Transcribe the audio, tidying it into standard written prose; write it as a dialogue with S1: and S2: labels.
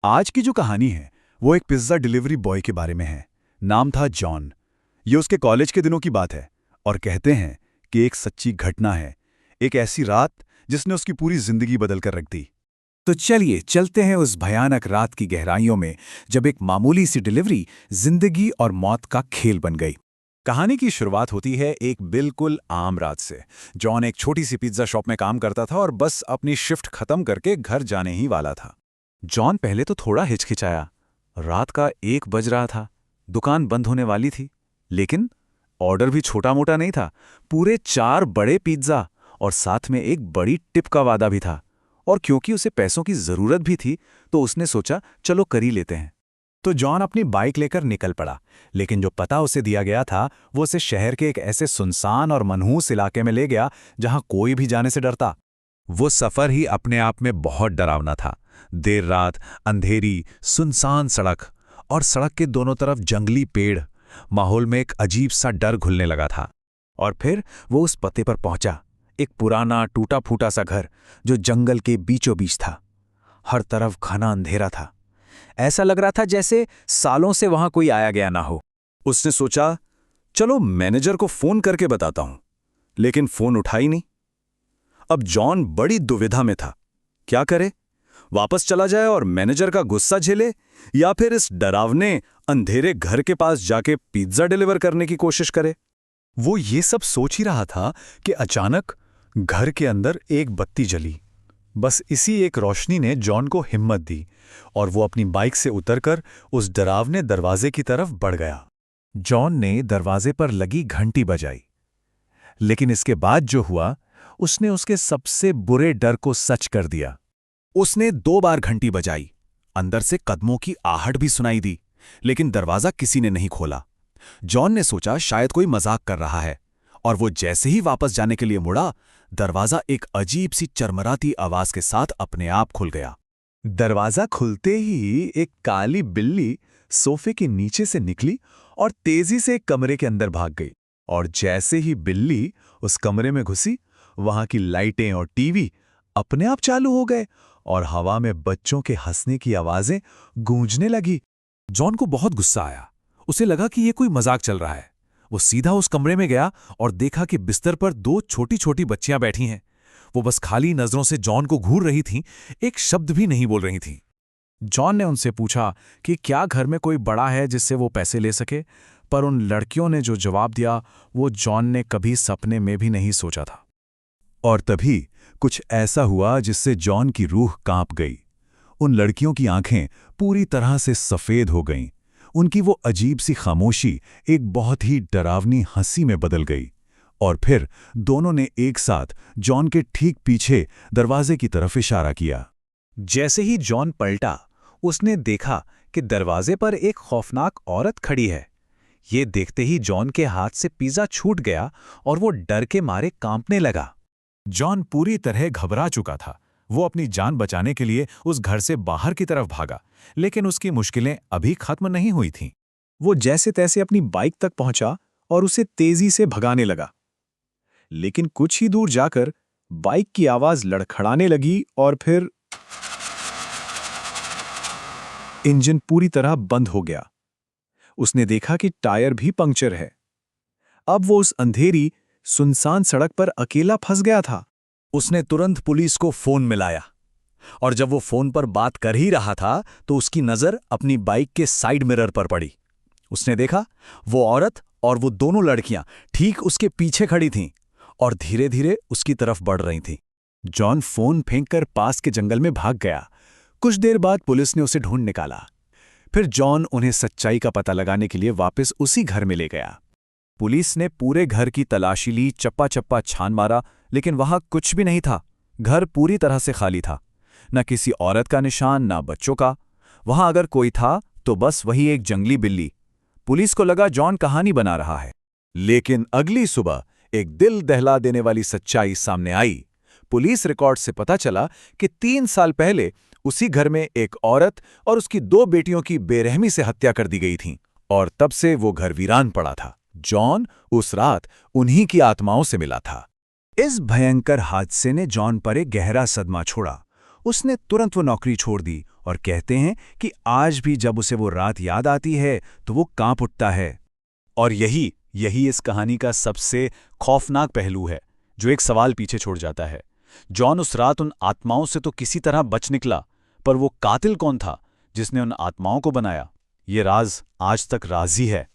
S1: आज की जो कहानी है वो एक पिज्ज़ा डिलीवरी बॉय के बारे में है। नाम था जॉन। ये उसके कॉलेज के दिनों की बात है और कहते हैं कि एक सच्ची घटना है, एक ऐसी रात जिसने उसकी पूरी जिंदगी बदल कर रख दी। तो चलिए चलते हैं उस भयानक रात की गहराइयों में जब एक मामूली सी डिलीवरी जिंदगी और मौत का खेल बन गई। कहानी की शुरुआत होती है एक बिल्कुल आम रात से। जॉन एक छोटी सी पिज्ज़ा शॉप में काम करता था और बस अपनी शिफ्ट खत्म करके घर जाने ही वाला था। जॉन पहले तो थोड़ा हिचकिचाया। रात का 1 बज रहा था, दुकान बंद होने वाली थी, लेकिन ऑर्डर भी छोटा मोटा नहीं था। पूरे 4 बड़े पिज्ज़ा और साथ में एक बड़ी टिप का वादा भी था। और क्योंकि उसे पैसों की ज़रूरत भी थी तो उसने सोचा चलो कर ही लेते हैं। तो जॉन अपनी बाइक लेकर निकल पड़ा, लेकिन जो पता उसे दिया गया था वो उसे शहर के एक ऐसे सुनसान और मनहूस इलाके में ले गया जहां कोई भी जाने से डरता।
S2: वो सफर ही अपने आप में बहुत डरावना था। देर रात, अंधेरी, सुनसान सड़क और सड़क के दोनों तरफ जंगली पेड़। माहौल में एक अजीब सा डर घुलने लगा था।
S1: और फिर वो उस पते पर पहुंचा, एक पुराना टूटा फूटा सा घर जो जंगल के बीचों बीच था। हर तरफ घना अंधेरा था। ऐसा लग रहा था जैसे सालों से वहां कोई आया गया ना हो। उसने सोचा चलो मैनेजर को फोन करके बताता हूं, लेकिन फोन उठा ही नहीं। अब जॉन बड़ी दुविधा में था। क्या करे? वापस चला जाए और मैनेजर का गुस्सा झेले, या फिर इस डरावने अंधेरे घर के पास जाके पिज्जा डिलीवर करने की कोशिश करे? वो ये सब सोच ही रहा था कि अचानक घर के अंदर एक बत्ती जली। बस इसी एक रोशनी ने जॉन को हिम्मत दी और वो अपनी बाइक से उतरकर उस डरावने दरवाजे की तरफ बढ़ गया। जॉन ने दरवाजे पर लगी घंटी बजाई, लेकिन इसके बाद जो हुआ उसने उसके सबसे बुरे डर को सच कर दिया। उसने 2 बार घंटी बजाई। अंदर से कदमों की आहट भी सुनाई दी, लेकिन दरवाजा किसी ने नहीं खोला। जॉन ने सोचा शायद कोई मजाक कर रहा है, और वो जैसे ही वापस जाने के लिए मुड़ा, दरवाजा एक अजीब सी चरमराती आवाज के साथ अपने आप खुल गया। दरवाजा खुलते ही एक काली बिल्ली सोफे के नीचे से निकली और तेजी से कमरे के अंदर भाग गई। और जैसे ही बिल्ली उस कमरे में घुसी, वहां की लाइटें और टीवी अपने आप चालू हो गए और हवा में बच्चों के हंसने की आवाजें गूंजने लगी। जॉन को बहुत गुस्सा आया। उसे लगा कि ये कोई मजाक चल रहा है। वो सीधा उस कमरे में गया और देखा कि बिस्तर पर 2 छोटी छोटी बच्चियां बैठी हैं। वो बस खाली नजरों से जॉन को घूर रही थीं, एक शब्द भी नहीं बोल रही थीं। जॉन ने उनसे पूछा कि क्या घर में कोई बड़ा है जिससे वो पैसे ले सके, पर उन लड़कियों ने जो जवाब दिया वो जॉन ने कभी सपने में भी नहीं सोचा था। और तभी कुछ ऐसा हुआ जिससे जॉन की रूह कांप गई। उन लड़कियों की आंखें पूरी तरह से सफेद हो गईं। उनकी वो अजीब सी खामोशी एक बहुत ही डरावनी हंसी में बदल गई। और फिर दोनों ने एक साथ जॉन के ठीक पीछे दरवाजे की तरफ इशारा किया। जैसे ही जॉन पलटा, उसने देखा कि दरवाजे पर एक खौफनाक औरत खड़ी है। ये देखते ही जॉन के हाथ से पिज्जा छूट गया और वो डर के मारे कांपने लगा। जॉन पूरी तरह घबरा चुका था। वो अपनी जान बचाने के लिए उस घर से बाहर की तरफ भागा, लेकिन उसकी मुश्किलें अभी खत्म नहीं हुई थीं। वो जैसे तैसे अपनी बाइक तक पहुंचा और उसे तेजी से भगाने लगा, लेकिन कुछ ही दूर जाकर बाइक की आवाज लड़खड़ाने लगी और फिर इंजन पूरी तरह बंद हो गया। उसने देखा कि टायर भी पंक्चर है। अब वो उस अंधेरी सुनसान सड़क पर अकेला फंस गया था। उसने तुरंत पुलिस को फोन मिलाया, और जब वो फोन पर बात कर ही रहा था तो उसकी नजर अपनी बाइक के साइड मिरर पर पड़ी। उसने देखा वो औरत और वो दोनों लड़कियां ठीक उसके पीछे खड़ी थीं और धीरे धीरे उसकी तरफ बढ़ रही थीं। जॉन फोन फेंककर पास के जंगल में भाग गया। कुछ देर बाद पुलिस ने उसे ढूंढ निकाला। फिर जॉन उन्हें सच्चाई का पता लगाने के लिए वापस उसी घर में ले गया। पुलिस ने पूरे घर की तलाशी ली, चप्पा चप्पा छान मारा, लेकिन वहां कुछ भी नहीं था। घर पूरी तरह से खाली था। न किसी औरत का निशान, न बच्चों का। वहां अगर कोई था तो बस वही एक जंगली बिल्ली। पुलिस को लगा जॉन कहानी बना रहा है, लेकिन अगली सुबह एक दिल दहला देने वाली सच्चाई सामने आई। पुलिस रिकॉर्ड से पता चला कि 3 साल पहले उसी घर में एक औरत और उसकी 2 बेटियों की बेरहमी से हत्या कर दी गई थी, और तब से वो घर वीरान पड़ा था। जॉन उस रात उन्हीं की आत्माओं से मिला था। इस भयंकर हादसे ने जॉन पर एक गहरा सदमा छोड़ा। उसने तुरंत वो नौकरी छोड़ दी और कहते हैं कि आज भी जब उसे वो रात याद आती है तो वो कांप उठता है।
S2: और यही इस कहानी का सबसे खौफनाक पहलू है, जो एक सवाल पीछे छोड़ जाता है। जॉन उस रात उन आत्माओं से तो किसी तरह बच निकला, पर वो कातिल कौन था जिसने उन आत्माओं को बनाया? ये राज आज तक राज ही है।